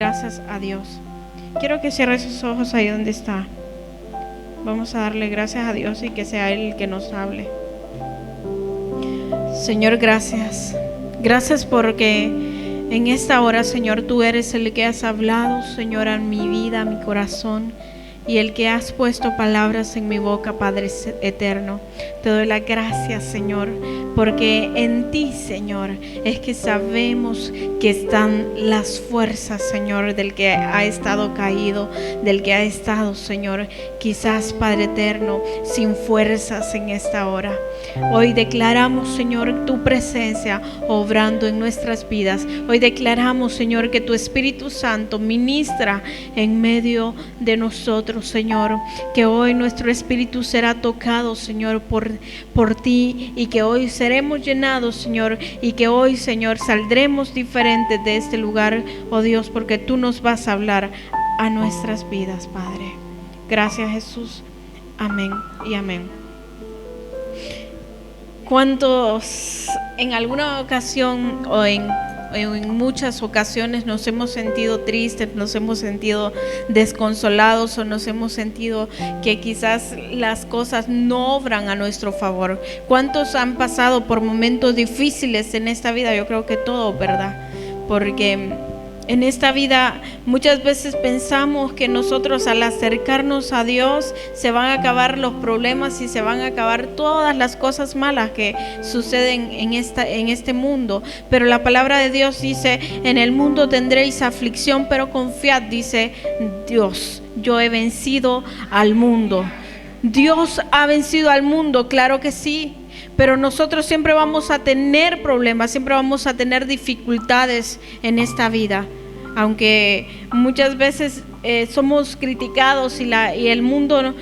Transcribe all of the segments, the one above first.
Gracias a Dios. Quiero que cierre sus ojos ahí donde está. Vamos a darle gracias a Dios y que sea Él el que nos hable. Señor, gracias. Gracias porque en esta hora, Señor, tú eres el que has hablado, Señor, en mi vida, en mi corazón, y el que has puesto palabras en mi boca, Padre eterno. Te doy las gracias, Señor, porque en ti, Señor, es que sabemos que están las fuerzas, Señor, del que ha estado caído, del que ha estado, Señor, quizás, Padre eterno, sin fuerzas en esta hora. Hoy declaramos, Señor, tu presencia obrando en nuestras vidas. Hoy declaramos, Señor, que tu Espíritu Santo ministra en medio de nosotros, Señor, que hoy nuestro espíritu será tocado, Señor, por ti, y que hoy seremos llenados, Señor, y que hoy, Señor, saldremos diferentes de este lugar, oh Dios, porque tú nos vas a hablar a nuestras vidas, Padre. Gracias, Jesús. Amén y amén. ¿Cuántos en alguna ocasión o en muchas ocasiones nos hemos sentido tristes, nos hemos sentido desconsolados o nos hemos sentido que quizás las cosas no obran a nuestro favor? ¿Cuántos han pasado por momentos difíciles en esta vida? Yo creo que todos, ¿verdad? Porque en esta vida muchas veces pensamos que nosotros, al acercarnos a Dios, se van a acabar los problemas y se van a acabar todas las cosas malas que suceden en este mundo. Pero la palabra de Dios dice: en el mundo tendréis aflicción, pero confiad, dice Dios, yo he vencido al mundo. Dios ha vencido al mundo, claro que sí. Pero nosotros siempre vamos a tener problemas, siempre vamos a tener dificultades en esta vida. Aunque muchas veces somos criticados y el mundo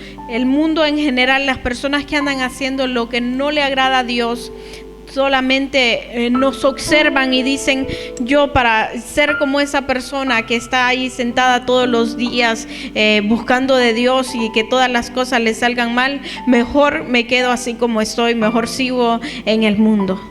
en general, las personas que andan haciendo lo que no le agrada a Dios, solamente nos observan y dicen: yo, para ser como esa persona que está ahí sentada todos los días buscando de Dios y que todas las cosas le salgan mal, mejor me quedo así como estoy, mejor sigo en el mundo.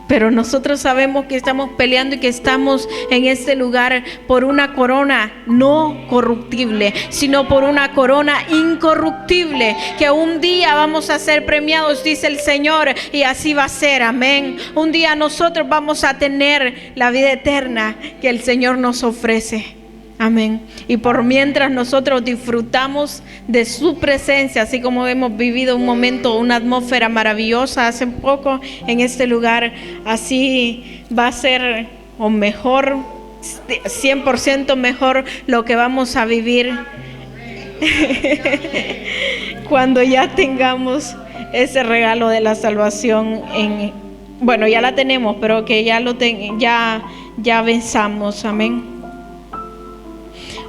Pero nosotros sabemos que estamos peleando y que estamos en este lugar por una corona no corruptible, sino por una corona incorruptible, que un día vamos a ser premiados, dice el Señor, y así va a ser, amén. Un día nosotros vamos a tener la vida eterna que el Señor nos ofrece. Amén. Y por mientras nosotros disfrutamos de su presencia, así como hemos vivido un momento, una atmósfera maravillosa hace poco en este lugar, así va a ser, o mejor, 100% mejor lo que vamos a vivir cuando ya tengamos ese regalo de la salvación. Bueno, ya la tenemos, pero que ya venzamos. Amén.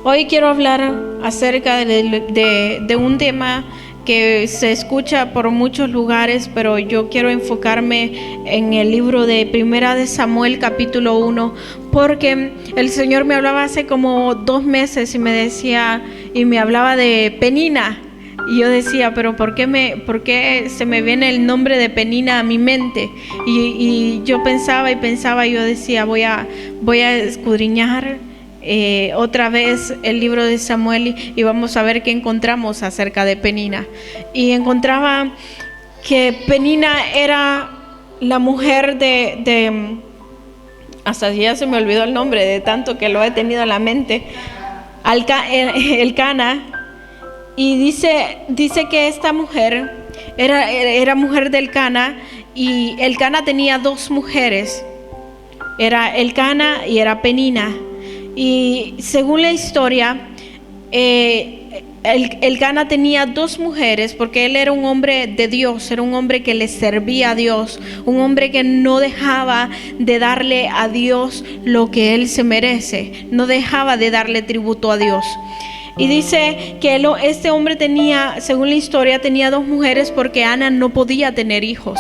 Hoy quiero hablar acerca de un tema que se escucha por muchos lugares, pero yo quiero enfocarme en el libro de Primera de Samuel, capítulo 1, porque el Señor me hablaba hace como 2 meses y me hablaba de Penina. Y yo decía: pero ¿por qué se me viene el nombre de Penina a mi mente? Y yo pensaba y yo decía: voy a escudriñar otra vez el libro de Samuel y vamos a ver qué encontramos acerca de Penina. Y encontraba que Penina era la mujer de hasta ya se me olvidó el nombre de tanto que lo he tenido en la mente, Elcana. Y dice que esta mujer era mujer de Elcana, y Elcana tenía 2 mujeres, era Elcana y era Penina. Y según la historia, Elcana tenía 2 mujeres porque él era un hombre de Dios, era un hombre que le servía a Dios, un hombre que no dejaba de darle a Dios lo que él se merece, no dejaba de darle tributo a Dios. Y dice que este hombre tenía, según la historia, tenía 2 mujeres porque Ana no podía tener hijos,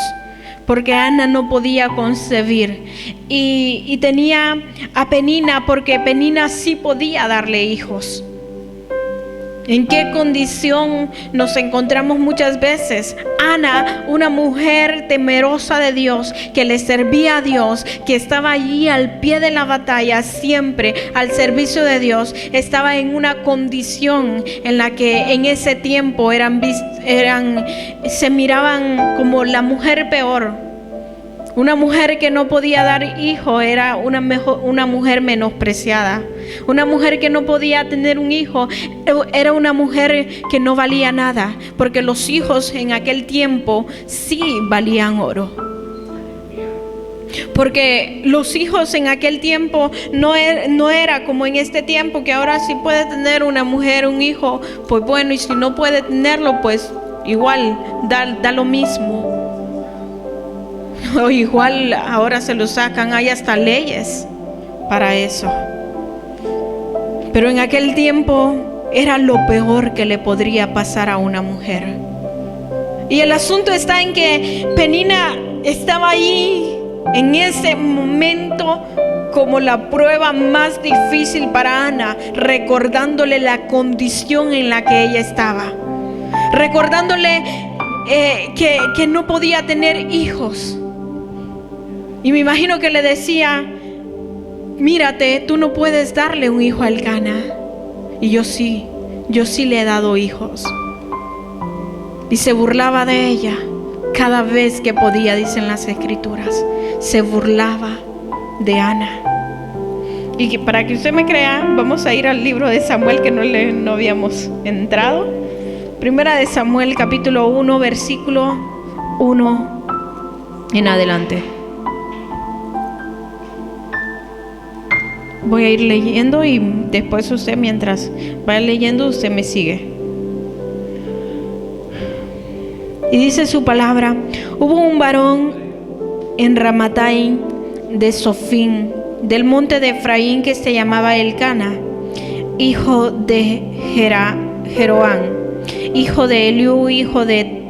porque Ana no podía concebir, y tenía a Penina porque Penina sí podía darle hijos. ¿En qué condición nos encontramos muchas veces? Ana, una mujer temerosa de Dios, que le servía a Dios, que estaba allí al pie de la batalla, siempre al servicio de Dios, estaba en una condición en la que en ese tiempo se miraban como la mujer peor. Una mujer que no podía dar hijo era una mujer menospreciada. Una mujer que no podía tener un hijo era una mujer que no valía nada, porque los hijos en aquel tiempo sí valían oro. Porque los hijos en aquel tiempo no era como en este tiempo, que ahora sí puede tener una mujer un hijo, pues bueno, y si no puede tenerlo, pues igual da lo mismo. O igual ahora se lo sacan, hay hasta leyes para eso. Pero en aquel tiempo era lo peor que le podría pasar a una mujer. Y el asunto está en que Penina estaba ahí en ese momento como la prueba más difícil para Ana, recordándole la condición en la que ella estaba, recordándole que no podía tener hijos. Y me imagino que le decía: mírate, tú no puedes darle un hijo a Elcana. Y yo sí le he dado hijos. Y se burlaba de ella cada vez que podía, dicen las escrituras. Se burlaba de Ana. Y para que usted me crea, vamos a ir al libro de Samuel, que no habíamos entrado. Primera de Samuel, capítulo 1, versículo 1 en adelante. Voy a ir leyendo y después usted, mientras vaya leyendo, usted me sigue. Y dice su palabra: hubo un varón en Ramataim de Sofín, del monte de Efraín, que se llamaba Elcana, hijo de Jeroam, hijo de Eliú, hijo de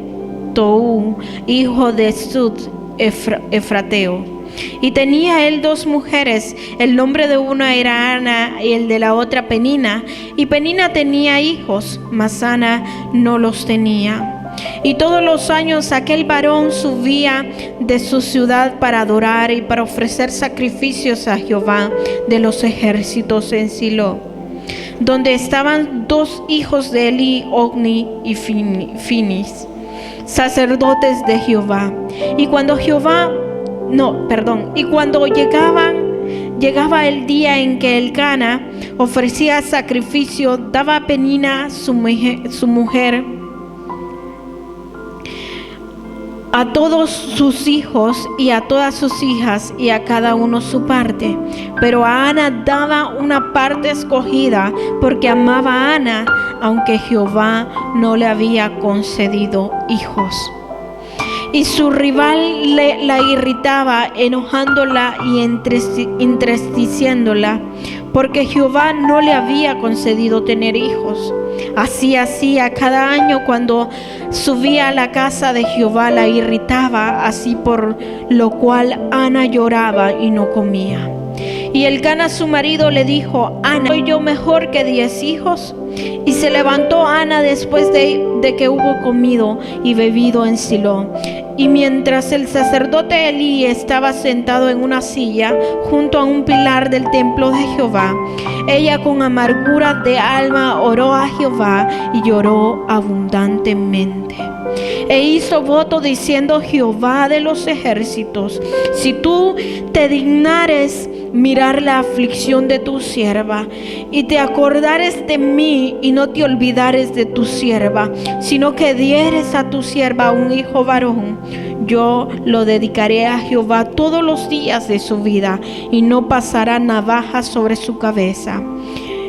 Tou, hijo de Sud Efrateo. Y tenía él 2 mujeres, el nombre de una era Ana y el de la otra Penina. Y Penina tenía hijos, mas Ana no los tenía. Y todos los años aquel varón subía de su ciudad para adorar y para ofrecer sacrificios a Jehová de los ejércitos en Silo, donde estaban 2 hijos de Eli, Ogni y Finis, sacerdotes de Jehová. Y cuando llegaba el día en que Elcana ofrecía sacrificio, daba a Penina su mujer a todos sus hijos y a todas sus hijas, y a cada uno su parte. Pero a Ana daba una parte escogida, porque amaba a Ana, aunque Jehová no le había concedido hijos. Y su rival la irritaba, enojándola y entristeciéndola, porque Jehová no le había concedido tener hijos. Así hacía cada año cuando subía a la casa de Jehová, la irritaba, así por lo cual Ana lloraba y no comía. Y Elcana su marido le dijo: Ana, ¿soy yo mejor que 10 hijos? Y se levantó Ana después de que hubo comido y bebido en Silo. Y mientras el sacerdote Elí estaba sentado en una silla junto a un pilar del templo de Jehová, ella con amargura de alma oró a Jehová y lloró abundantemente. E hizo voto diciendo: Jehová de los ejércitos, si tú te dignares mirar la aflicción de tu sierva, y te acordares de mí, y no te olvidares de tu sierva, sino que dieres a tu sierva un hijo varón, yo lo dedicaré a Jehová todos los días de su vida, y no pasará navaja sobre su cabeza.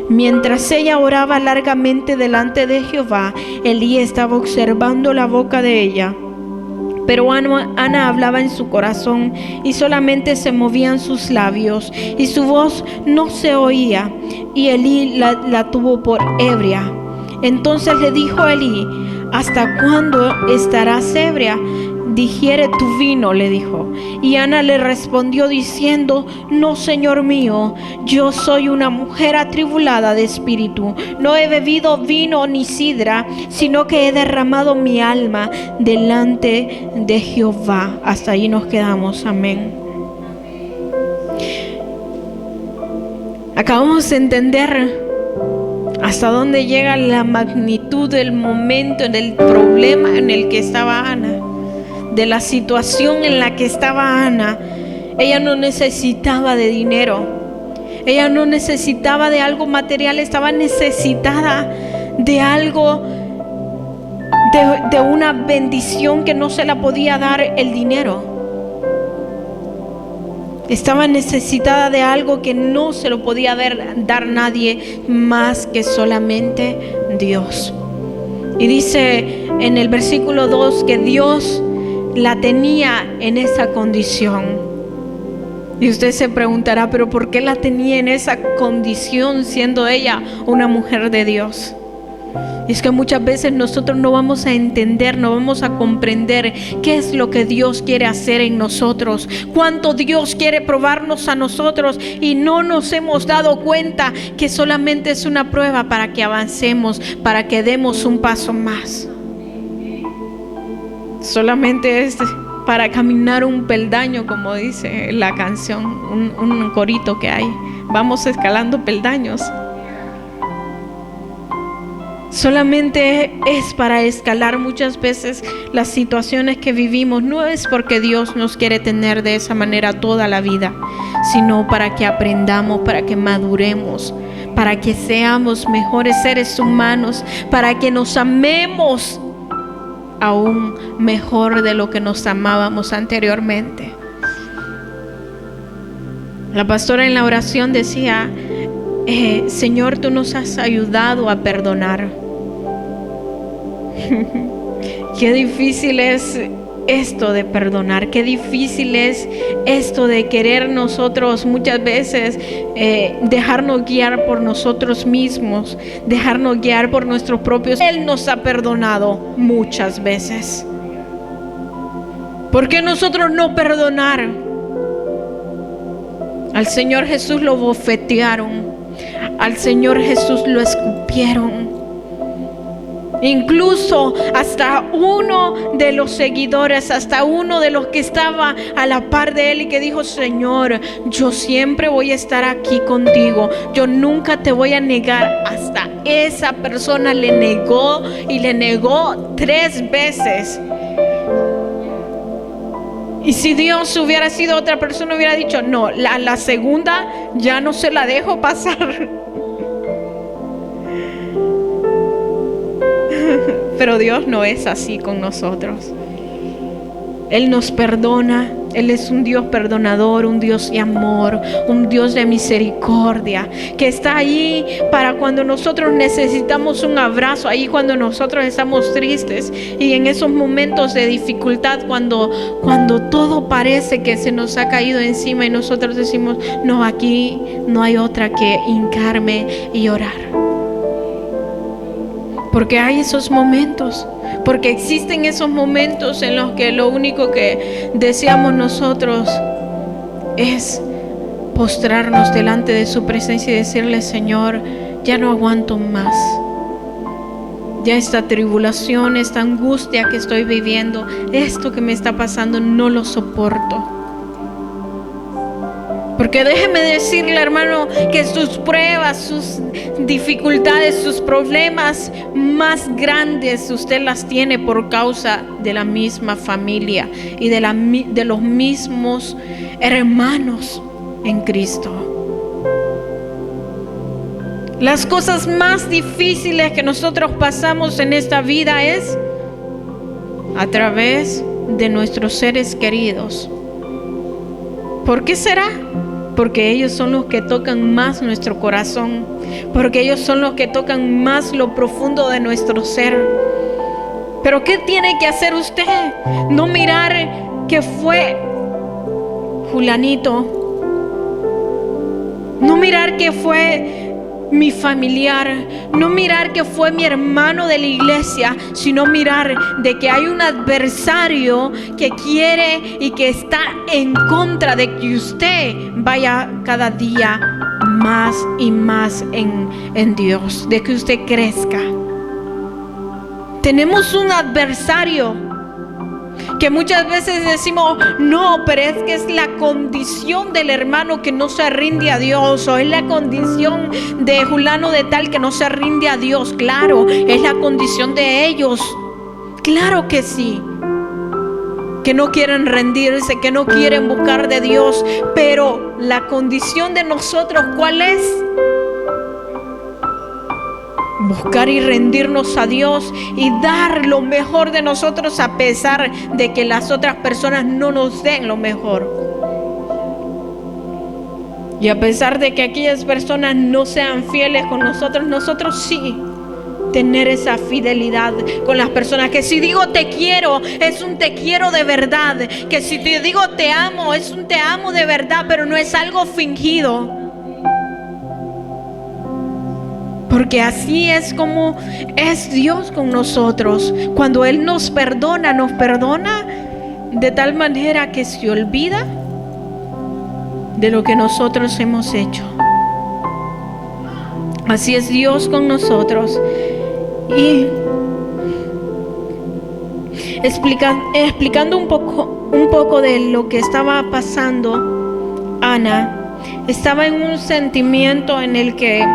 Mientras ella oraba largamente delante de Jehová, Elí estaba observando la boca de ella. Pero Ana hablaba en su corazón, y solamente se movían sus labios, y su voz no se oía, y Elí la tuvo por ebria. Entonces le dijo Elí: ¿hasta cuándo estarás ebria? digiere tu vino, le dijo. Y Ana le respondió diciendo: no, Señor mío, yo soy una mujer atribulada de espíritu. No he bebido vino ni sidra, sino que he derramado mi alma delante de Jehová. Hasta ahí nos quedamos. Amén. Acabamos de entender hasta dónde llega la magnitud del momento, del problema en el que estaba Ana, de la situación en la que estaba Ana. Ella no necesitaba de dinero, ella no necesitaba de algo material, estaba necesitada de algo, de una bendición que no se la podía dar el dinero. Estaba necesitada de algo que no se lo podía dar nadie más que solamente Dios. Y dice en el versículo 2 que Dios la tenía en esa condición. Y usted se preguntará, ¿pero por qué la tenía en esa condición siendo ella una mujer de Dios? Y es que muchas veces nosotros no vamos a entender, no vamos a comprender qué es lo que Dios quiere hacer en nosotros, cuánto Dios quiere probarnos a nosotros, y no nos hemos dado cuenta que solamente es una prueba para que avancemos, para que demos un paso más. Solamente es para caminar un peldaño, como dice la canción, un corito que hay. Vamos escalando peldaños. Solamente es para escalar muchas veces las situaciones que vivimos. No es porque Dios nos quiere tener de esa manera toda la vida, sino para que aprendamos, para que maduremos, para que seamos mejores seres humanos, para que nos amemos aún mejor de lo que nos amábamos anteriormente. La pastora en la oración decía: Señor, tú nos has ayudado a perdonar. Qué difícil es esto de perdonar, qué difícil es esto de querer nosotros muchas veces dejarnos guiar por nosotros mismos, dejarnos guiar por nuestros propios. Él nos ha perdonado muchas veces. ¿Por qué nosotros no perdonar? Al Señor Jesús lo bofetearon, al Señor Jesús lo escupieron. Incluso hasta uno de los seguidores, hasta uno de los que estaba a la par de él y que dijo: Señor, yo siempre voy a estar aquí contigo, yo nunca te voy a negar. Hasta esa persona le negó, y le negó 3 veces. Y si Dios hubiera sido otra persona, hubiera dicho: no, la segunda ya no se la dejo pasar. Pero Dios no es así con nosotros. Él nos perdona. Él es un Dios perdonador, un Dios de amor, un Dios de misericordia, que está ahí para cuando nosotros necesitamos un abrazo, ahí cuando nosotros estamos tristes y en esos momentos de dificultad, cuando todo parece que se nos ha caído encima y nosotros decimos: no, aquí no hay otra que hincarme y orar. Porque hay esos momentos, porque existen esos momentos en los que lo único que deseamos nosotros es postrarnos delante de su presencia y decirle: Señor, ya no aguanto más. Ya esta tribulación, esta angustia que estoy viviendo, esto que me está pasando, no lo soporto. Porque déjeme decirle, hermano, que sus pruebas, sus dificultades, sus problemas más grandes, usted las tiene por causa de la misma familia y de los mismos hermanos en Cristo. Las cosas más difíciles que nosotros pasamos en esta vida es a través de nuestros seres queridos. ¿Por qué será? Porque ellos son los que tocan más nuestro corazón, porque ellos son los que tocan más lo profundo de nuestro ser. Pero ¿qué tiene que hacer usted? No mirar que fue fulanito, no mirar que fue mi familiar, no mirar que fue mi hermano de la iglesia, sino mirar de que hay un adversario que quiere y que está en contra de que usted vaya cada día más y más en Dios, de que usted crezca. Tenemos un adversario que muchas veces decimos, no, pero es que es la condición del hermano que no se rinde a Dios, o es la condición de fulano de tal que no se rinde a Dios. Claro, es la condición de ellos, claro que sí, que no quieren rendirse, que no quieren buscar de Dios, pero la condición de nosotros, ¿cuál es? Buscar y rendirnos a Dios y dar lo mejor de nosotros a pesar de que las otras personas no nos den lo mejor. Y a pesar de que aquellas personas no sean fieles con nosotros, nosotros sí tener esa fidelidad con las personas. Que si digo te quiero, es un te quiero de verdad. Que si te digo te amo, es un te amo de verdad, pero no es algo fingido. Porque así es como es Dios con nosotros. Cuando Él nos perdona de tal manera que se olvida de lo que nosotros hemos hecho. Así es Dios con nosotros. Y explicando un poco de lo que estaba pasando, Ana estaba en un sentimiento en el que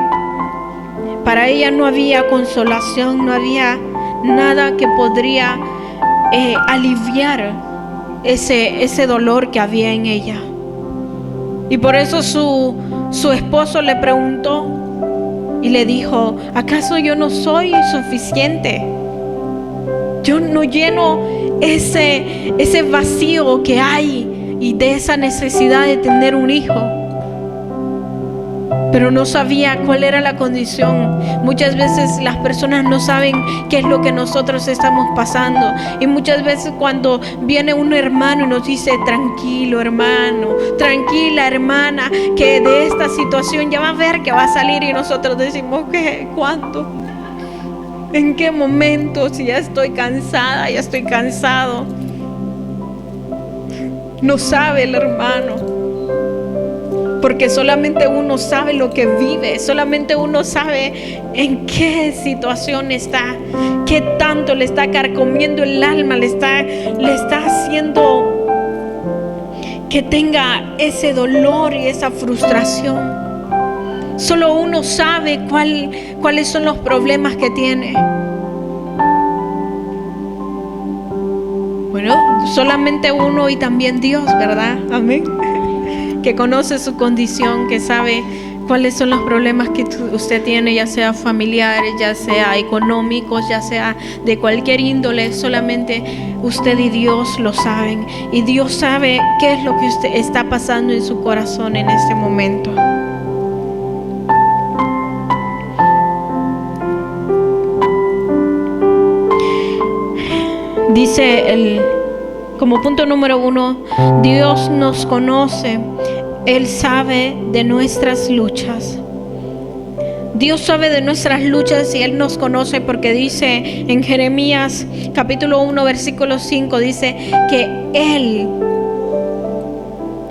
para ella no había consolación, no había nada que podría aliviar ese dolor que había en ella. Y por eso su esposo le preguntó y le dijo, ¿acaso yo no soy suficiente? Yo no lleno ese vacío que hay y de esa necesidad de tener un hijo. Pero no sabía cuál era la condición. Muchas veces las personas no saben qué es lo que nosotros estamos pasando. Y muchas veces cuando viene un hermano y nos dice, tranquilo hermano, tranquila hermana, que de esta situación ya va a ver que va a salir, y nosotros decimos, ¿qué? ¿Cuándo? ¿En qué momento? Si ya estoy cansada, ya estoy cansado. No sabe el hermano. Porque solamente uno sabe lo que vive, solamente uno sabe en qué situación está, qué tanto le está carcomiendo el alma, le está haciendo que tenga ese dolor y esa frustración. Solo uno sabe cuáles son los problemas que tiene. Bueno, solamente uno y también Dios, ¿verdad? Amén. Que conoce su condición, que sabe cuáles son los problemas que usted tiene, ya sea familiares, ya sea económicos, ya sea de cualquier índole. Solamente usted y Dios lo saben, y Dios sabe qué es lo que usted está pasando en su corazón en este momento. Dice como punto número 1, Dios nos conoce. Él sabe de nuestras luchas. Dios sabe de nuestras luchas y Él nos conoce, porque dice en Jeremías capítulo 1 versículo 5, dice que Él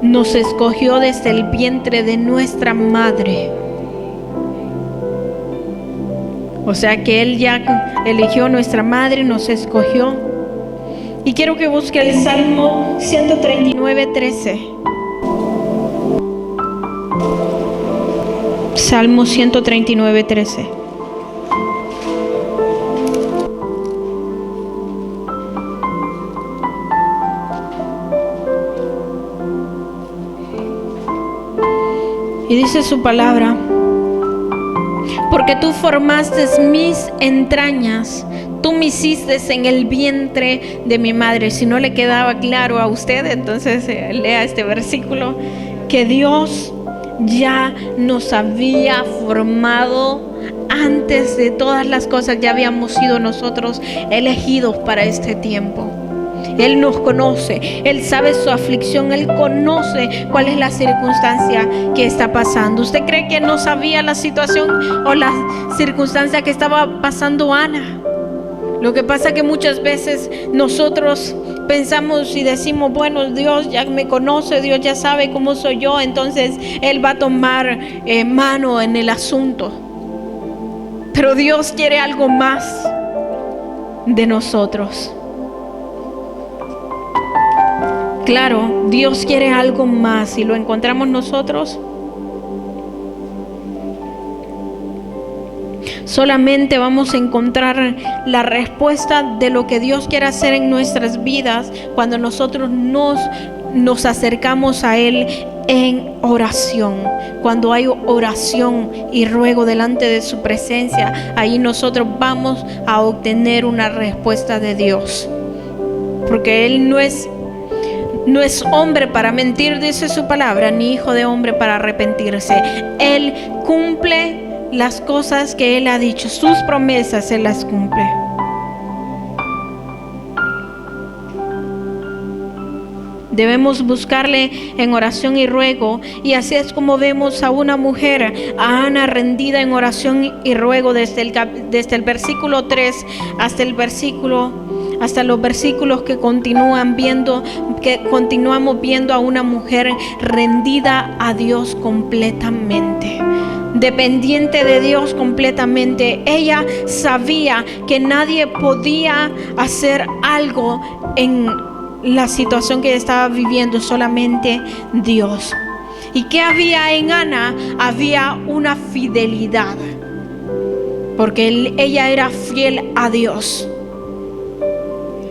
nos escogió desde el vientre de nuestra madre. O sea que Él ya eligió nuestra madre, nos escogió. Y quiero que busque el Salmo 139:13. Salmo 139:13. Y dice su palabra: porque tú formaste mis entrañas, tú me hiciste en el vientre de mi madre. Si no le quedaba claro a usted, entonces lea este versículo, que Dios ya nos había formado antes de todas las cosas. Ya habíamos sido nosotros elegidos para este tiempo. Él nos conoce, Él sabe su aflicción, Él conoce cuál es la circunstancia que está pasando. ¿Usted cree que no sabía la situación o la circunstancia que estaba pasando Ana? Lo que pasa es que muchas veces nosotros pensamos y decimos, bueno, Dios ya me conoce, Dios ya sabe cómo soy yo, entonces Él va a tomar mano en el asunto. Pero Dios quiere algo más de nosotros. Claro, Dios quiere algo más y lo encontramos nosotros. Solamente vamos a encontrar la respuesta de lo que Dios quiere hacer en nuestras vidas cuando nosotros nos acercamos a Él en oración. Cuando hay oración y ruego delante de su presencia, ahí nosotros vamos a obtener una respuesta de Dios. Porque Él no es hombre para mentir, dice su palabra, ni hijo de hombre para arrepentirse. Él cumple las cosas que Él ha dicho, sus promesas Él las cumple. Debemos buscarle en oración y ruego, y así es como vemos a una mujer, a Ana, rendida en oración y ruego desde el versículo 3 hasta los versículos que continuamos viendo a una mujer rendida a Dios completamente, dependiente de Dios completamente. Ella sabía que nadie podía hacer algo en la situación que estaba viviendo, solamente Dios. ¿Y qué había en Ana? Había una fidelidad, porque ella era fiel a Dios.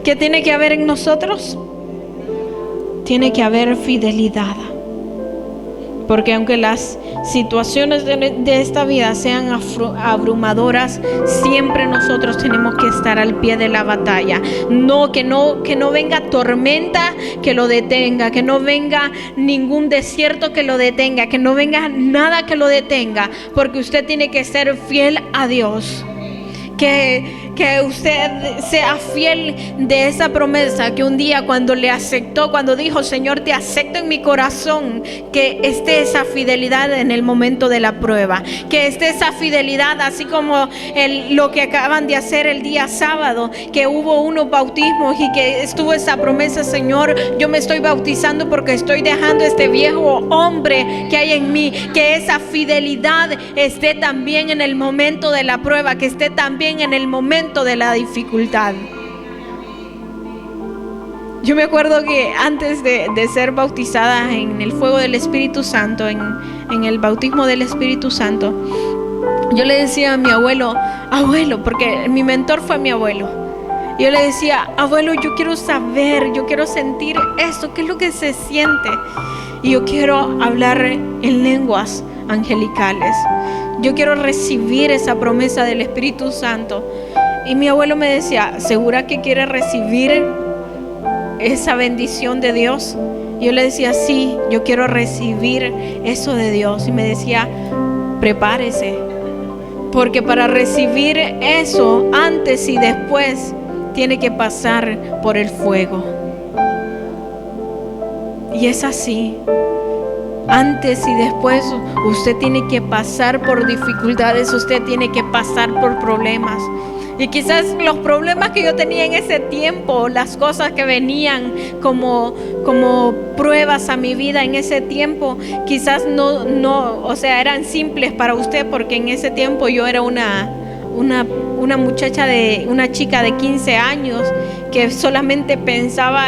¿Qué tiene que haber en nosotros? Tiene que haber fidelidad. Porque aunque las situaciones de esta vida sean abrumadoras, siempre nosotros tenemos que estar al pie de la batalla. Que no venga tormenta que lo detenga, que no venga ningún desierto que lo detenga, que no venga nada que lo detenga, porque usted tiene que ser fiel a Dios. Que usted sea fiel de esa promesa que un día cuando le aceptó, cuando dijo, Señor, te acepto en mi corazón, que esté esa fidelidad en el momento de la prueba, que esté esa fidelidad, así como lo que acaban de hacer el día sábado, que hubo unos bautismos y que estuvo esa promesa, Señor, yo me estoy bautizando porque estoy dejando este viejo hombre que hay en mí. Que esa fidelidad esté también en el momento de la prueba, que esté también en el momento de la dificultad. Yo me acuerdo que antes de ser bautizada en el fuego del Espíritu Santo, en el bautismo del Espíritu Santo, yo le decía a mi abuelo, porque mi mentor fue mi abuelo. Yo le decía, abuelo, yo quiero saber, yo quiero sentir esto, qué es lo que se siente. Y yo quiero hablar en lenguas angelicales. Yo quiero recibir esa promesa del Espíritu Santo. Y mi abuelo me decía, ¿segura que quiere recibir esa bendición de Dios? Y yo le decía, sí, yo quiero recibir eso de Dios. Y me decía, prepárese, porque para recibir eso, antes y después, tiene que pasar por el fuego. Y es así. Antes y después usted tiene que pasar por dificultades, usted tiene que pasar por problemas. Y quizás los problemas que yo tenía en ese tiempo, las cosas que venían como pruebas a mi vida en ese tiempo, quizás eran simples para usted, porque en ese tiempo yo era una chica de 15 años que solamente pensaba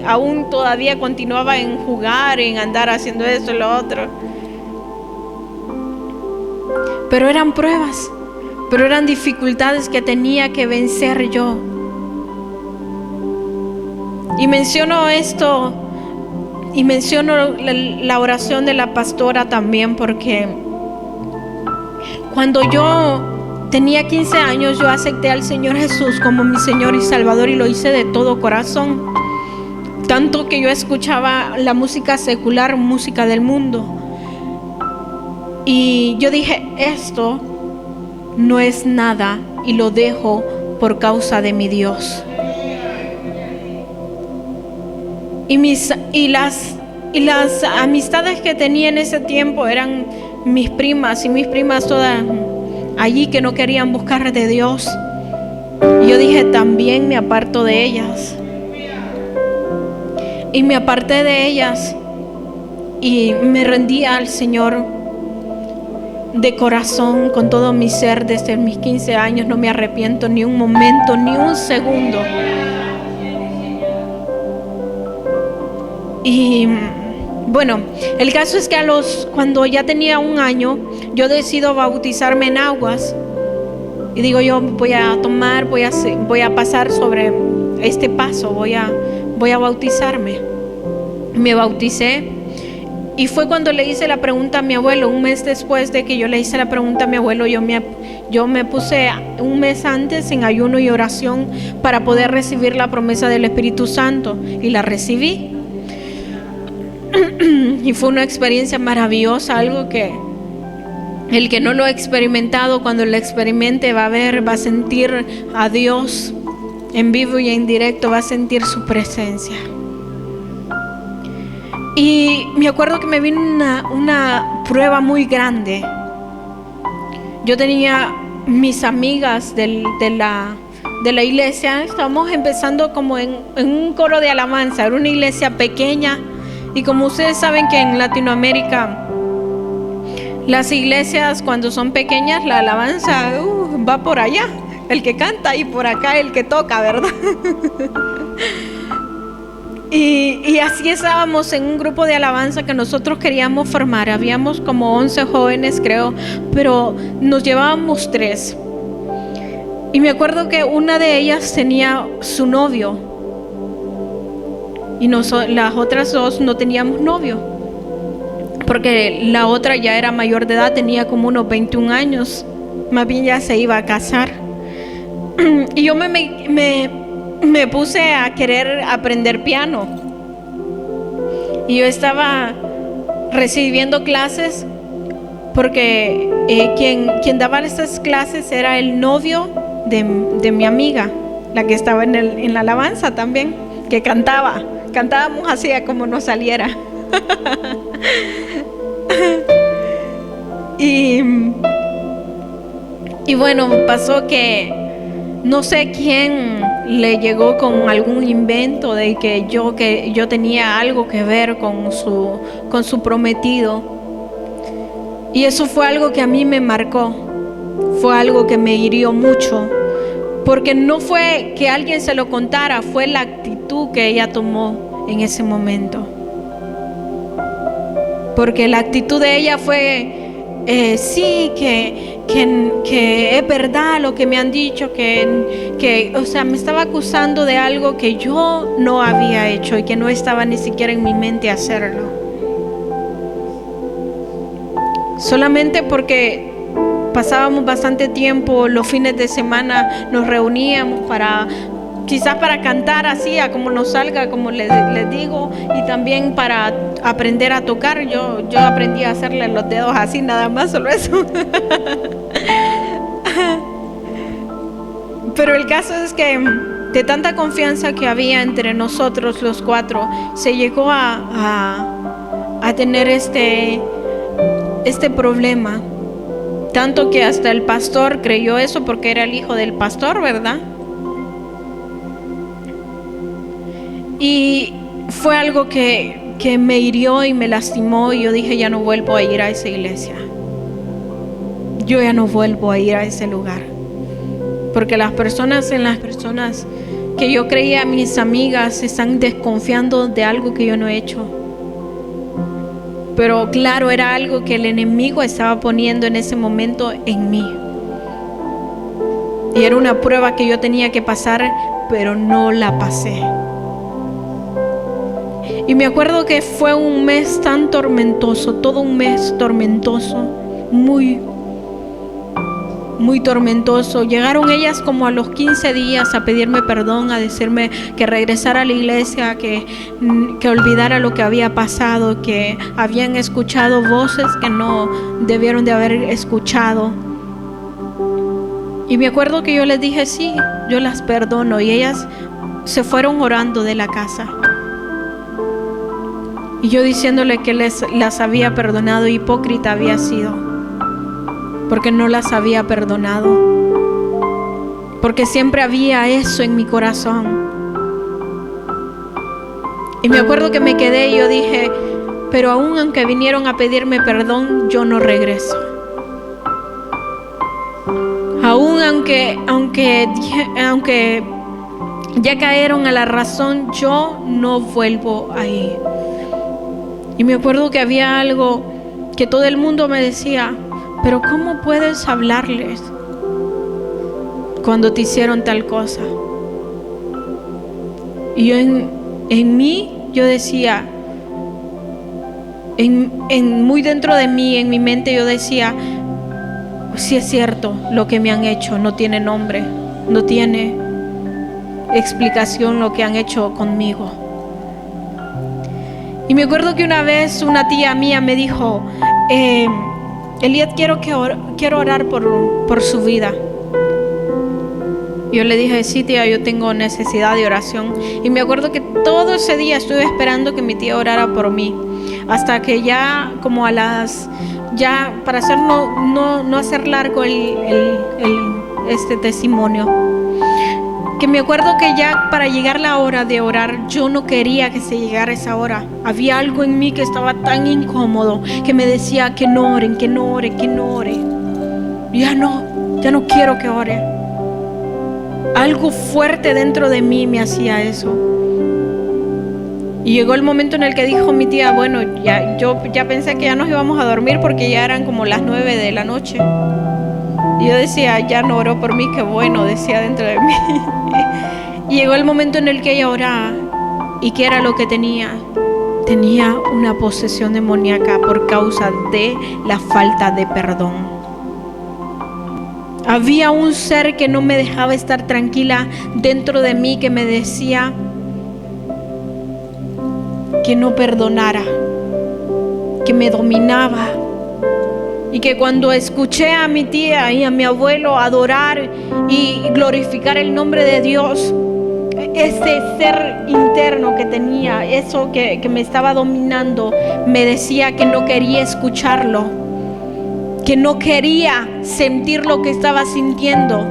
aún todavía continuaba en jugar, en andar haciendo esto y lo otro. Pero eran pruebas, pero eran dificultades que tenía que vencer yo. Y menciono esto, y menciono la oración de la pastora también, porque cuando yo tenía 15 años, yo acepté al Señor Jesús como mi Señor y Salvador, y lo hice de todo corazón. Tanto que yo escuchaba la música secular, música del mundo. Y yo dije, esto no es nada, y lo dejo por causa de mi Dios. Y las amistades que tenía en ese tiempo eran mis primas, y mis primas todas allí que no querían buscar de Dios. Y yo dije, también me aparto de ellas. Y me aparté de ellas y me rendí al Señor de corazón, con todo mi ser. Desde mis 15 años no me arrepiento ni un momento, ni un segundo. Y bueno, el caso es que cuando ya tenía 1 año, yo decido bautizarme en aguas. Y digo, yo voy a tomar, voy a pasar sobre este paso, voy a bautizarme. Me bauticé. Y fue cuando le hice la pregunta a mi abuelo. 1 mes después de que yo le hice la pregunta a mi abuelo, yo me puse 1 mes antes en ayuno y oración para poder recibir la promesa del Espíritu Santo. Y la recibí. Y fue una experiencia maravillosa, algo que el que no lo ha experimentado, cuando lo experimente, va a sentir a Dios en vivo y en directo, va a sentir su presencia. Y me acuerdo que me vino una prueba muy grande. Yo tenía mis amigas de la iglesia, estábamos empezando como en un coro de alabanza. Era una iglesia pequeña, y como ustedes saben que en Latinoamérica las iglesias, cuando son pequeñas, la alabanza va por allá, el que canta, y por acá el que toca, ¿verdad? Y así estábamos en un grupo de alabanza que nosotros queríamos formar. Habíamos como 11 jóvenes, creo, pero nos llevábamos 3. Y me acuerdo que una de ellas tenía su novio, y las otras 2 no teníamos novio, porque la otra ya era mayor de edad, tenía como unos 21 años, más bien ya se iba a casar. Y yo me puse a querer aprender piano, y yo estaba recibiendo clases porque quien daba estas clases era el novio de mi amiga, la que estaba en la alabanza también, que cantábamos así a como nos saliera. Y bueno, pasó que no sé quién le llegó con algún invento de que yo tenía algo que ver con su prometido. Y eso fue algo que a mí me marcó, fue algo que me hirió mucho, porque no fue que alguien se lo contara, fue la actitud que ella tomó en ese momento. Porque la actitud de ella fue, sí, que es verdad lo que me han dicho, que o sea, me estaba acusando de algo que yo no había hecho y que no estaba ni siquiera en mi mente hacerlo. Solamente porque pasábamos bastante tiempo, los fines de semana nos reuníamos quizás para cantar así, a como nos salga, como les digo, y también para aprender a tocar. Yo aprendí a hacerle los dedos así, nada más, solo eso. Pero el caso es que de tanta confianza que había entre nosotros los 4, se llegó a tener este problema. Tanto que hasta el pastor creyó eso, porque era el hijo del pastor, ¿verdad? Y fue algo que me hirió y me lastimó, y yo dije, ya no vuelvo a ir a esa iglesia. Yo ya no vuelvo a ir a ese lugar. Porque las personas que yo creía mis amigas están desconfiando de algo que yo no he hecho. Pero claro, era algo que el enemigo estaba poniendo en ese momento en mí. Y era una prueba que yo tenía que pasar, pero no la pasé. Y me acuerdo que fue un mes tan tormentoso, todo un mes tormentoso, muy tormentoso. Llegaron ellas como a los 15 días a pedirme perdón, a decirme que regresara a la iglesia, que olvidara lo que había pasado, que habían escuchado voces que no debieron de haber escuchado. Y me acuerdo que yo les dije, sí, yo las perdono, y ellas se fueron orando de la casa. Y yo diciéndole que las había perdonado, hipócrita había sido, porque no las había perdonado, porque siempre había eso en mi corazón. Y me acuerdo que me quedé y yo dije, pero aún aunque vinieron a pedirme perdón, yo no regreso. Aún aunque ya cayeron a la razón, yo no vuelvo ahí. Y me acuerdo que había algo que todo el mundo me decía, pero ¿cómo puedes hablarles cuando te hicieron tal cosa? Y yo en mí, yo decía, muy dentro de mí, en mi mente yo decía, sí es cierto, lo que me han hecho no tiene nombre, no tiene explicación lo que han hecho conmigo. Y me acuerdo que una vez una tía mía me dijo, Eliet, quiero orar por su vida. Yo le dije, sí tía, yo tengo necesidad de oración. Y me acuerdo que todo ese día estuve esperando que mi tía orara por mí, hasta que ya como ya para hacer no hacer largo este testimonio, que me acuerdo que ya para llegar la hora de orar, yo no quería que se llegara esa hora. Había algo en mí que estaba tan incómodo que me decía que no oren, que no ore, que no ore. Ya no quiero que ore. Algo fuerte dentro de mí me hacía eso. Y llegó el momento en el que dijo mi tía, bueno, yo ya pensé que ya nos íbamos a dormir porque ya eran como las 9 de la noche. Y yo decía, ya no oró por mí, qué bueno, decía dentro de mí. Y llegó el momento en el que ella oraba. ¿Y qué era lo que tenía? Tenía una posesión demoníaca por causa de la falta de perdón. Había un ser que no me dejaba estar tranquila dentro de mí, que me decía que no perdonara, que me dominaba. Y que cuando escuché a mi tía y a mi abuelo adorar y glorificar el nombre de Dios, ese ser interno que tenía, eso que me estaba dominando, me decía que no quería escucharlo, que no quería sentir lo que estaba sintiendo.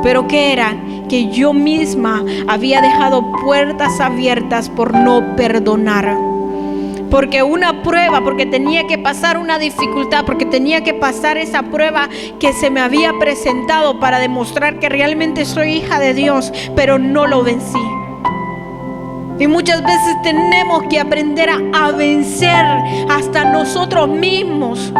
Pero ¿qué era? Que yo misma había dejado puertas abiertas por no perdonar. Porque una prueba, porque tenía que pasar una dificultad, porque tenía que pasar esa prueba que se me había presentado para demostrar que realmente soy hija de Dios, pero no lo vencí. Y muchas veces tenemos que aprender a vencer hasta nosotros mismos.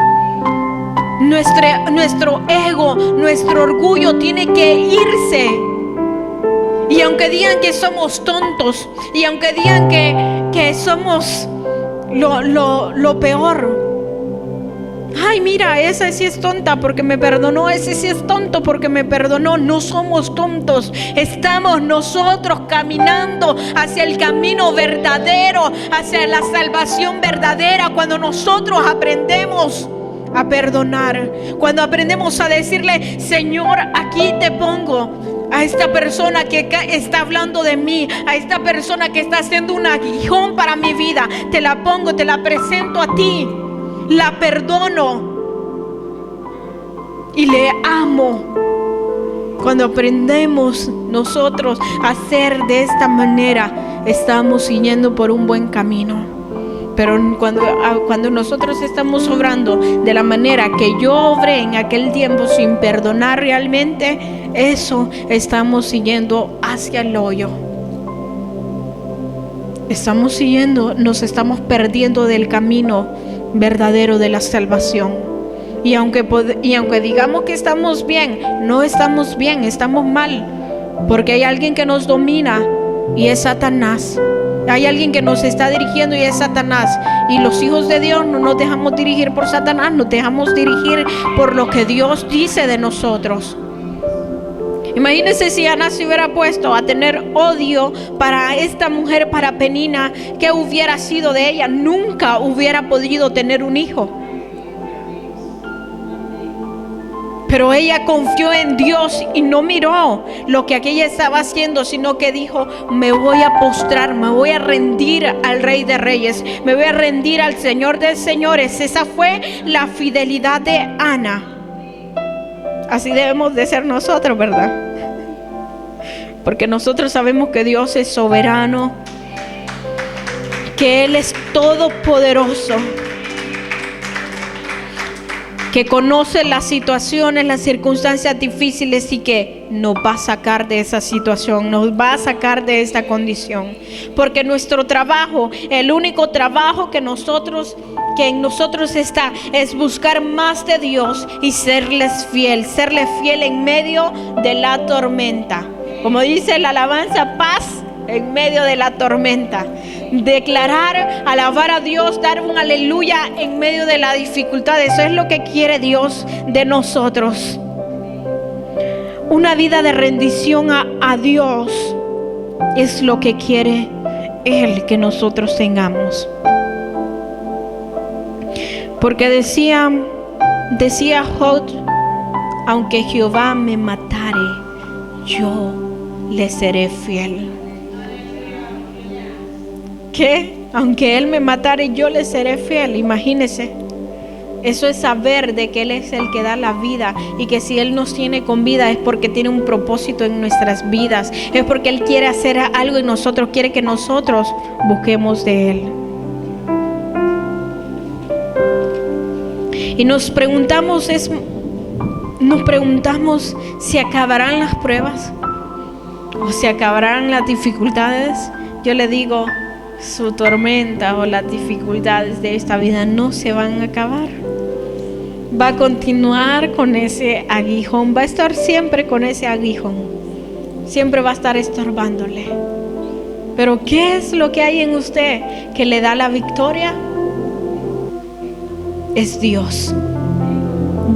Nuestro ego, nuestro orgullo tiene que irse. Y aunque digan que somos tontos, y aunque digan que somos lo peor, ay, mira, esa sí es tonta porque me perdonó, ese sí es tonto porque me perdonó. No somos tontos, estamos nosotros caminando hacia el camino verdadero, hacia la salvación verdadera, cuando nosotros aprendemos a perdonar, cuando aprendemos a decirle, Señor, aquí te pongo a esta persona que está hablando de mí, a esta persona que está haciendo un aguijón para mi vida, te la pongo, te la presento a ti, la perdono y le amo. Cuando aprendemos nosotros a hacer de esta manera, estamos siguiendo por un buen camino. Pero cuando nosotros estamos obrando de la manera que yo obré en aquel tiempo, sin perdonar realmente, eso estamos siguiendo hacia el hoyo. Nos estamos perdiendo del camino verdadero de la salvación. Y aunque digamos que estamos bien, no estamos bien, estamos mal, porque hay alguien que nos domina y es Satanás. Hay alguien que nos está dirigiendo y es Satanás. Y los hijos de Dios no nos dejamos dirigir por Satanás, nos dejamos dirigir por lo que Dios dice de nosotros. Imagínense si Ana se hubiera puesto a tener odio para esta mujer, para Penina, ¿qué hubiera sido de ella? Nunca hubiera podido tener un hijo. Pero ella confió en Dios y no miró lo que aquella estaba haciendo, sino que dijo: me voy a postrar, me voy a rendir al Rey de Reyes, me voy a rendir al Señor de Señores. Esa fue la fidelidad de Ana. Así debemos de ser nosotros, ¿verdad? Porque nosotros sabemos que Dios es soberano, que Él es todopoderoso, que conoce las situaciones, las circunstancias difíciles y que nos va a sacar de esa situación, nos va a sacar de esta condición. Porque nuestro trabajo, el único trabajo que en nosotros está, es buscar más de Dios y serle fiel en medio de la tormenta. Como dice la alabanza, paz en medio de la tormenta. Declarar, alabar a Dios, dar un aleluya en medio de la dificultad. Eso es lo que quiere Dios de nosotros. Una vida de rendición a Dios es lo que quiere Él que nosotros tengamos. Porque decía Job: aunque Jehová me matare, yo le seré fiel. ¿Qué? Aunque Él me matare, yo le seré fiel. Imagínese. Eso es saber de que Él es el que da la vida, y que si Él nos tiene con vida es porque tiene un propósito en nuestras vidas. Es porque Él quiere hacer algo en nosotros, quiere que nosotros busquemos de Él. Y nos preguntamos si acabarán las pruebas o si acabarán las dificultades. Yo le digo, su tormenta o las dificultades de esta vida no se van a acabar. Va a continuar con ese aguijón, va a estar siempre con ese aguijón, siempre va a estar estorbándole. Pero ¿qué es lo que hay en usted que le da la victoria? Es Dios.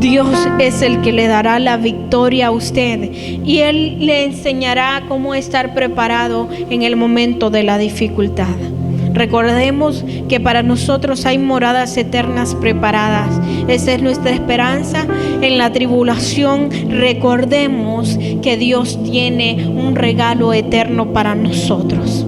Dios es el que le dará la victoria a usted, y Él le enseñará cómo estar preparado en el momento de la dificultad. Recordemos que para nosotros hay moradas eternas preparadas. Esa es nuestra esperanza en la tribulación. Recordemos que Dios tiene un regalo eterno para nosotros.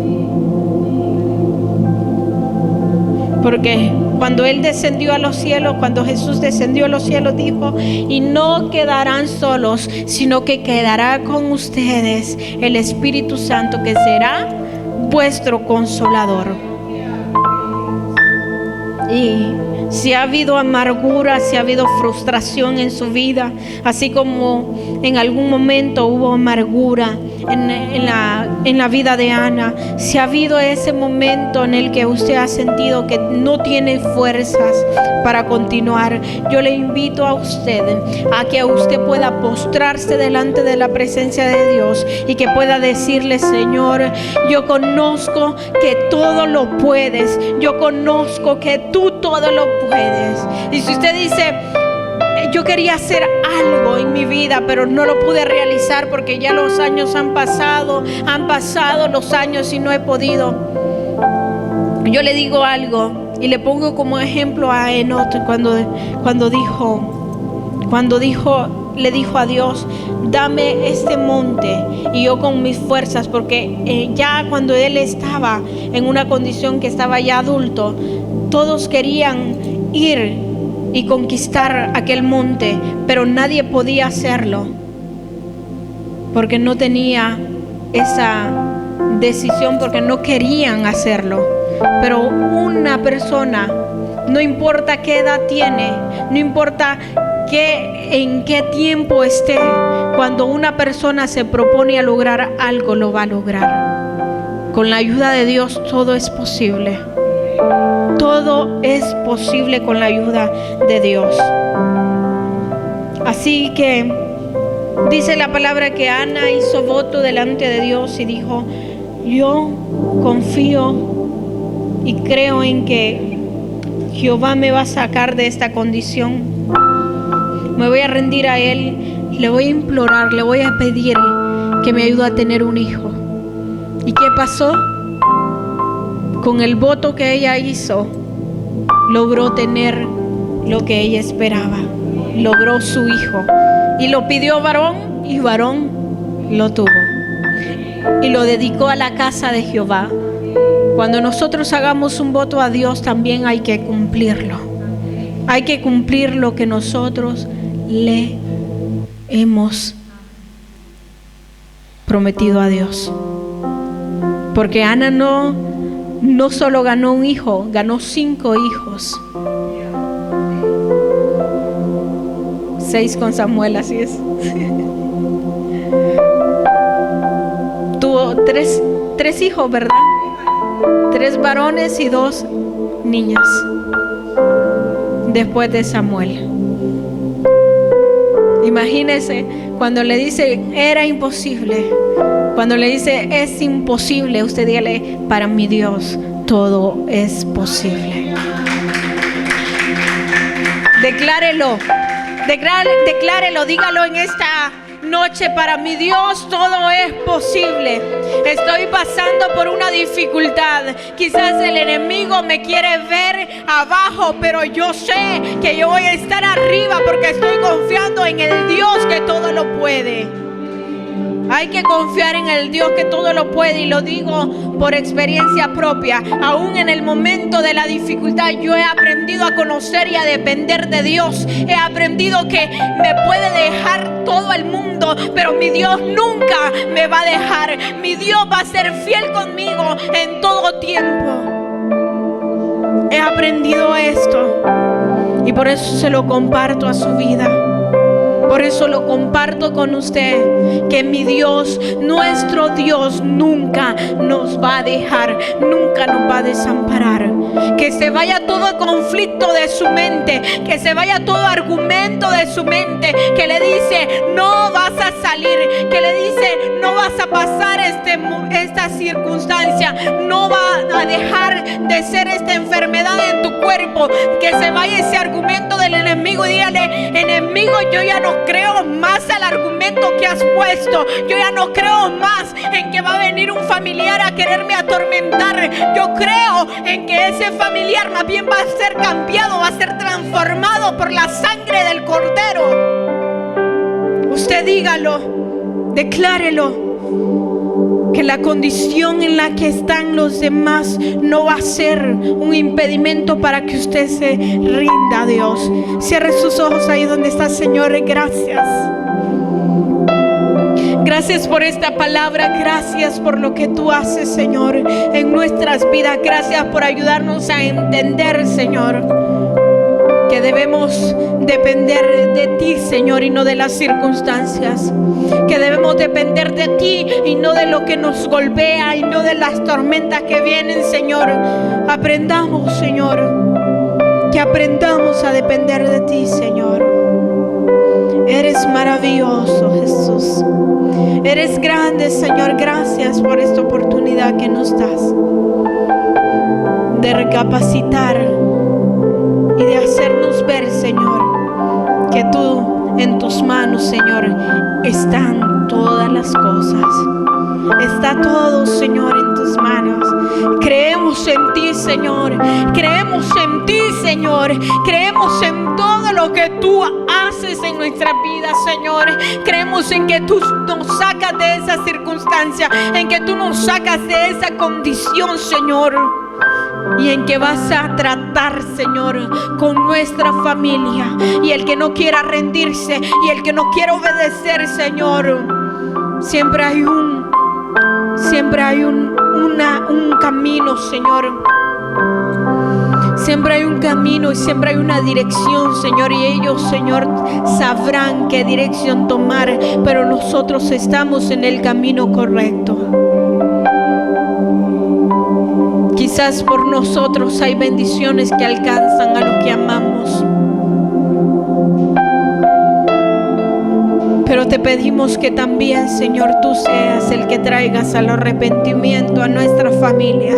Porque cuando Él descendió a los cielos, cuando Jesús descendió a los cielos, dijo: y no quedarán solos, sino que quedará con ustedes el Espíritu Santo, que será vuestro consolador. Y si ha habido amargura, si ha habido frustración en su vida, así como en algún momento hubo amargura en la vida de Ana, si ha habido ese momento en el que usted ha sentido que no tiene fuerzas para continuar, yo le invito a usted a que usted pueda postrarse delante de la presencia de Dios y que pueda decirle: Señor, yo conozco que todo lo puedes, yo conozco que tú todo lo puedes. Y si usted dice: yo quería hacer algo en mi vida, pero no lo pude realizar porque ya los años han pasado los años y no he podido. Yo le digo algo y le pongo como ejemplo a Enoch le dijo a Dios: dame este monte y yo con mis fuerzas, porque ya cuando él estaba en una condición que estaba ya adulto, todos querían ir y conquistar aquel monte, pero nadie podía hacerlo porque no tenía esa decisión, porque no querían hacerlo. Pero una persona, no importa qué edad tiene, no importa en qué tiempo esté, cuando una persona se propone a lograr algo, lo va a lograr. Con la ayuda de Dios todo es posible. Todo es posible con la ayuda de Dios. Así que dice la palabra que Ana hizo voto delante de Dios y dijo: yo confío y creo en que Jehová me va a sacar de esta condición. Me voy a rendir a Él, le voy a implorar, le voy a pedir que me ayude a tener un hijo. ¿Y qué pasó? Con el voto que ella hizo, logró tener lo que ella esperaba. Logró su hijo. Y lo pidió varón, y varón lo tuvo. Y lo dedicó a la casa de Jehová. Cuando nosotros hagamos un voto a Dios, también hay que cumplirlo. Hay que cumplir lo que nosotros le hemos prometido a Dios. Porque Ana no solo ganó un hijo, ganó 5 hijos. 6 con Samuel, así es. Tuvo tres hijos, ¿verdad? 3 varones y 2 niñas después de Samuel. Imagínese cuando le dice era imposible, cuando le dice es imposible, usted dígale: para mi Dios todo es posible. Declárelo, dígalo en esta noche: para mi Dios todo es posible. Estoy pasando por una dificultad, quizás el enemigo me quiere ver abajo, pero yo sé que yo voy a estar arriba porque estoy confiando en el Dios que todo lo puede. Hay que confiar en el Dios que todo lo puede, y lo digo por experiencia propia. Aún en el momento de la dificultad, yo he aprendido a conocer y a depender de Dios. He aprendido que me puede dejar todo el mundo, pero mi Dios nunca me va a dejar. Mi Dios va a ser fiel conmigo en todo tiempo. He aprendido esto y por eso se lo comparto a su vida. Por eso lo comparto con usted, que mi Dios, nuestro Dios, nunca nos va a dejar, nunca nos va a desamparar. Que se vaya todo conflicto de su mente, que se vaya todo argumento de su mente que le dice no vas a salir, que le dice no vas a pasar esta circunstancia, no va a dejar de ser esta enfermedad en tu cuerpo. Que se vaya ese argumento del enemigo y dígale: enemigo, yo ya no creo más al argumento que has puesto. Yo ya no creo más en que va a venir un familiar a quererme atormentar. Yo creo en que ese familiar más bien va a ser cambiado, va a ser transformado por la sangre del Cordero. Usted dígalo, declárelo, que la condición en la que están los demás no va a ser un impedimento para que usted se rinda a Dios. Cierre sus ojos ahí donde está. Señor, gracias. Gracias por esta palabra, gracias por lo que tú haces, Señor, en nuestras vidas. Gracias por ayudarnos a entender, Señor, que debemos depender de ti, Señor, y no de las circunstancias. Que debemos depender de ti y no de lo que nos golpea y no de las tormentas que vienen, Señor. Aprendamos, Señor, que aprendamos a depender de ti, Señor. Eres maravilloso, Jesús. Eres grande, Señor. Gracias por esta oportunidad que nos das de recapacitar y de hacernos ver, Señor, que tú, en tus manos, Señor, están todas las cosas. Está todo, Señor, en tus manos. Creemos en ti, Señor. Creemos en ti, Señor. Creemos en todo lo que tú haces en nuestra vida, Señor. Creemos en que tú nos sacas de esa circunstancia, en que tú nos sacas de esa condición, Señor. Y en que vas a tratar, Señor, con nuestra familia. Y el que no quiera rendirse y el que no quiera obedecer, Señor, siempre hay un camino, Señor. Siempre hay un camino y siempre hay una dirección, Señor. Y ellos, Señor, sabrán qué dirección tomar. Pero nosotros estamos en el camino correcto. Quizás por nosotros hay bendiciones que alcanzan a los que amamos. Pero te pedimos que también, Señor, tú seas el que traigas al arrepentimiento a nuestra familia.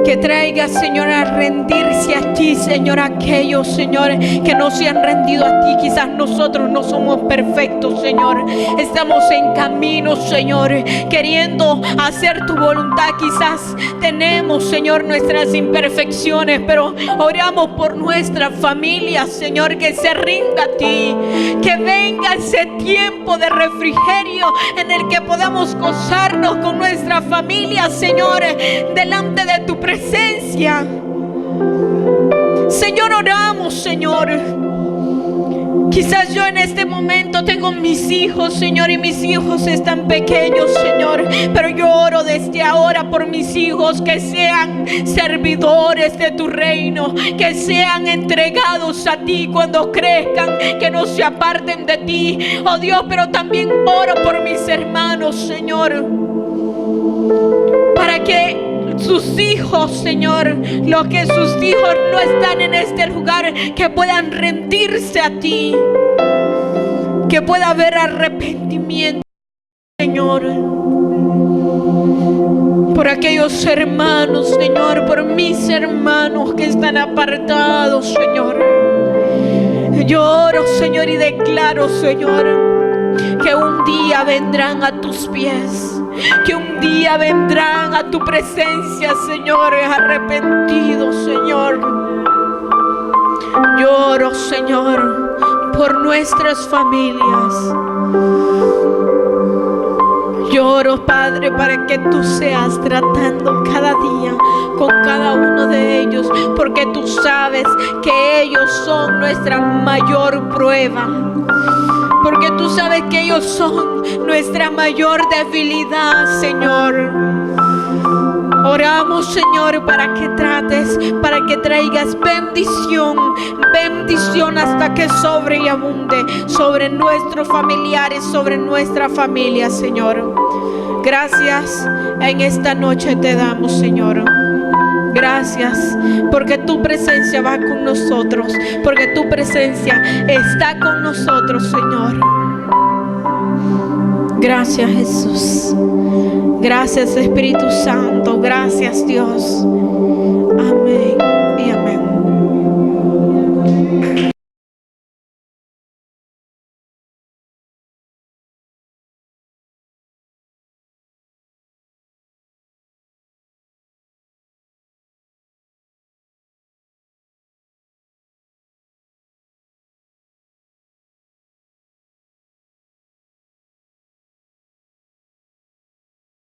Que Que traiga, Señor, a rendirse a ti, Señor, aquellos, Señor, que no se han rendido a ti. Quizás nosotros no somos perfectos, Señor. Estamos en camino, Señor, queriendo hacer tu voluntad. Quizás tenemos, Señor, nuestras imperfecciones, pero oramos por nuestra familia, Señor, que se rinda a ti. Que venga ese tiempo de refrigerio en el que podamos gozarnos con nuestra familia, Señor, delante de tu presencia. Señor, oramos, Señor. Quizás yo en este momento tengo mis hijos, Señor, y mis hijos están pequeños, Señor, pero yo oro desde ahora por mis hijos, que sean servidores de tu reino, que sean entregados a ti cuando crezcan, que no se aparten de ti, oh Dios. Pero también oro por mis hermanos, Señor, para que sus hijos, Señor, los que sus hijos no están en este lugar, que puedan rendirse a ti, que pueda haber arrepentimiento, Señor, por aquellos hermanos, Señor, por mis hermanos que están apartados, Señor. Yo oro, Señor, y declaro, Señor, que un día vendrán a tus pies, que un día vendrán a tu presencia, Señor, arrepentidos, Señor. Lloro, Señor, por nuestras familias. Lloro, Padre, para que tú seas tratando cada día con cada uno de ellos, porque tú sabes que ellos son nuestra mayor prueba. Porque tú sabes que ellos son nuestra mayor debilidad, Señor. Oramos, Señor, para que trates, para que traigas bendición, bendición hasta que sobre y abunde sobre nuestros familiares, sobre nuestra familia, Señor. Gracias en esta noche te damos, Señor. Gracias porque tu presencia va con nosotros, porque tu presencia está con nosotros, Señor. Gracias, Jesús. Gracias, Espíritu Santo. Gracias, Dios. Amén.